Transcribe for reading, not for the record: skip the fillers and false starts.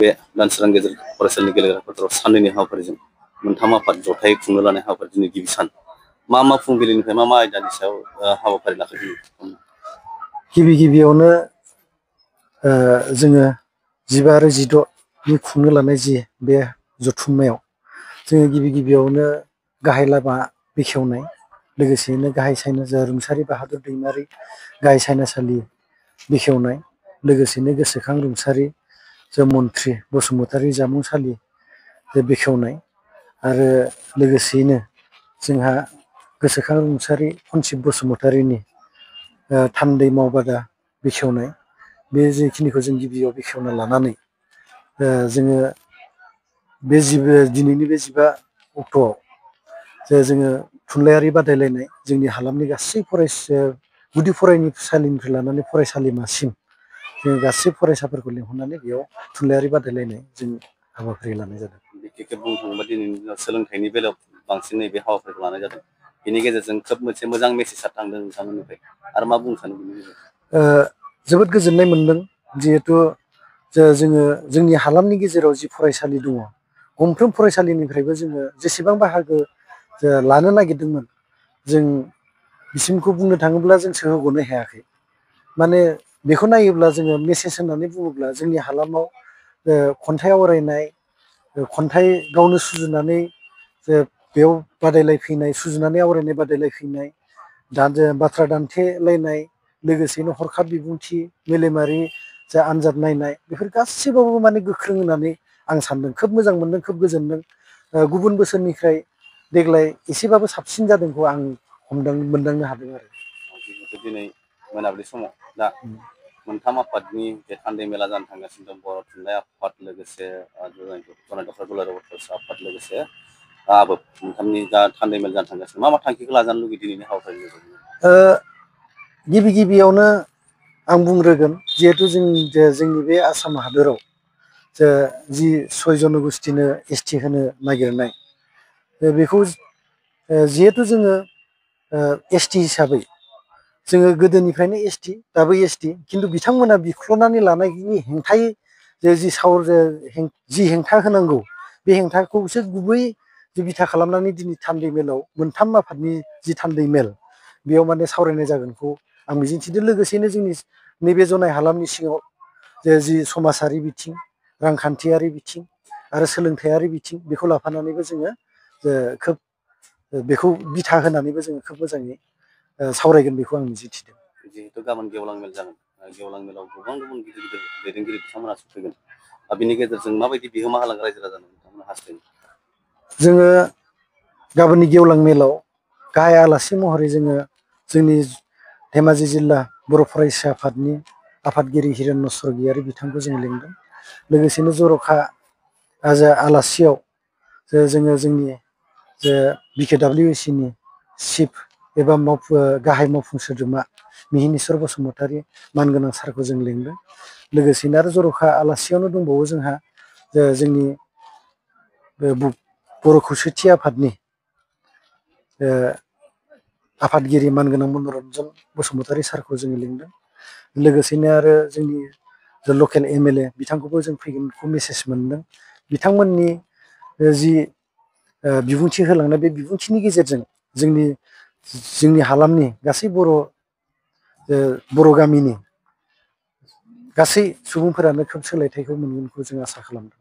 बे दानसोरां गेजेर फरायसालिनि गेलेग्रा फोथाराव साननैनि हाबाफारिजों मोनथाम आफाद जथायै खुंनो लानाय हाबाफारि दिनै गिबि सान मा फुंबिलिनिफ्राय मा आयदानि सायाव हाबाफारि लाखो दिनै गिबियावनो जोङो 15 आरो 16नि खुंनो लानाय जि बे जथुम्मायाव जोङो गिबियावनो गाहाय लामा बेखेवनाय लोगोसेयैनो गाहाय साइनासा रुंसारि बाहादुर दैमारि गाहाय साइनासालि बेखेवनाय लोगोसेनो गोसोखां रुंसारि जे मन्त्रि बसुमतारी जामुंसालि बेखेवनाय आरो लोगोसेयैनो जोंहा गोसोखां रुंसारि खनसिब बसुमतारीनि थान्दै मावबादा बेखेवनाय बे जिखिनिखौ जों गिबियाव बेखेवना लानानै जोङो बे दिनैनि बे 15 अक्ट'आव जे जोङो थुनलाइयारि बादायलायनाय जोंनि हालामनि गासै गुदि फरायसालिनिफ्राय लानानै फरायसालिमासिम जोङो गासै फरायसाफोरखौ लिंहरनानै बेयाव थुनलाइयारि बादायलायनाय जों हाबाफारि लानाय जादों। बिखेखकै बुंनो थाङोबा दिनैनि दिनाव सोलोंथाइनि बेलायाव बांसिन नैबे हाबाफारिखौ लानाय जादों। बेनि गेजेरजों खोब मोनसे मोजां मेसेजआ थांदों नोंथांमोननिफ्राय आरो मा बुंनो सानो बेनि गेजेरजों? जोबोद गोजोननाय मोनदों जिहेथु जोङो जोंनि हालामनि गेजेराव जि फरायसालि दङ गंफ्रोम फरायसालिनिफ्रायबो जोङो जेसेबां बाहागो लानो नागिरदोंमोन जों बिसिमखौ बुंनो थाङोब्ला जों सोहोग'नो हायाखै। माने बेखौ नायोब्ला जोङो मेसेज होननानै बुङोब्ला जोंनि हालामाव खन्थाइ आवरायनाय खन्थाइ गावनो सुजुनानै बेयाव बादायलायफैनाय सुजुनानै आवरायनाय बादायलायफैनाय बाथ्रा दान्थेलायनाय लोगोसेनो हरखाब बिबुंथि मेलेमारि जा आनजाद नायनाय बेफोर गासिबावबो माने गोख्रों होननानै आं सानदों। खोब मोजां मोनदों खोब गोजोनदों। गुबुन बोसोरनिफ्राय देग्लाय एसेबाबो साबसिन जादोंखौ आं मोनदांनो हादों आरो। दिनै मोनाबिलि समाव दा मोनथाम आफादनि बे थान्दै मेला जानो थांगासिनो दं बर' थुनलाइ आफाद लोगोसे जनाय दुलाराय बर' फरायसा आफाद लोगोसे मोनथामनि दा थान्दै मेल जानो थांगासिनो मा थांखिखौ लाजानो लुगैयो दिनैनि हाबाफारिनि गिबियावनो आं बुंग्रोगोन जिहेथु जोंनि बे आसाम हादोराव जि 6 जनगोष्ठीनो ST होनो नागिरनाय बेखौ जिहेथु जोङो ST हिसाबै जोङो गोदोनिफ्रायनो ST दाबो ST खिन्थु बिथांमोना बिख्ल'नानै लानायनि हेंथायै जि हेंथा होनांगौ बे हेंथाखौसो गुबै बिथा खालामनानै दिनै थान्दै मेलाव मोनथाम आफादनि जि थान्दै मेल बेयाव माने सावरायनाय जागोनखौ आं मिजिंथिदों। लोगोसेनो जोंनि नैबे जनाय हालामनि सिङाव जि समाजारि बिथिं रांखान्थियारि बिथिं आरो सोलोंथायारि बिथिं बेखौ लाफानानैबो जोङो खोब बेखौ बिथा होनानैबो जोङो खोब मोजाङै सावरायगोन बेखौ आं मिजिंथिदों। जिहेतु गाबोन गेवलां मेल जागोन गेवलां मेलाव गोबां गुबुन गिदिर दैदेनगिरि बिथांमोना सफैगोन बिनि गेजेरजों माबायदि बिहोमा होलांगोन रायजो राजानो नोंथांमोना हास्थायनो? जोङो गाबोननि गेवलां मेलाव गाहाय आलासि महरै जोङो जोंनि धेमाजि जिल्ला बर' फरायसा आफादनि आफादगिरि हिरण्य स्वरगियारि बिथांखौ जों लिंदों। लोगोसेनो जर'खा आलासियाव जोङो जोंनि BKWAC नि चिफ एबा गाहाय मावफुं सोद्रोमा मिहिनीश्वर बसुमतारी मानगोनां सारखौ जों लिंदों। लोगोसेनो आरो जर'खा आलासियावनो दंबावो जोंहा जोंनि बर' खौसेथि आफादनि आफादगिरि मानगोनां मनरन्जन बसुमतारी सारखौ जोङो लिंदों। लोगोसेनो आरो जोंनि लकेल MLA बिथांखौबो जों फैगोनखौ मेसेज मोनदों। बिथांमोननि जि बिबुंथि होलांनाय बे बिबुंथिनि गेजेरजों जोंनि हालामनि गासै बर' गामिनि गासै सुबुंफोरानो खोब सोलायथायखौ मोनगोनखौ जों आसा खालामदों।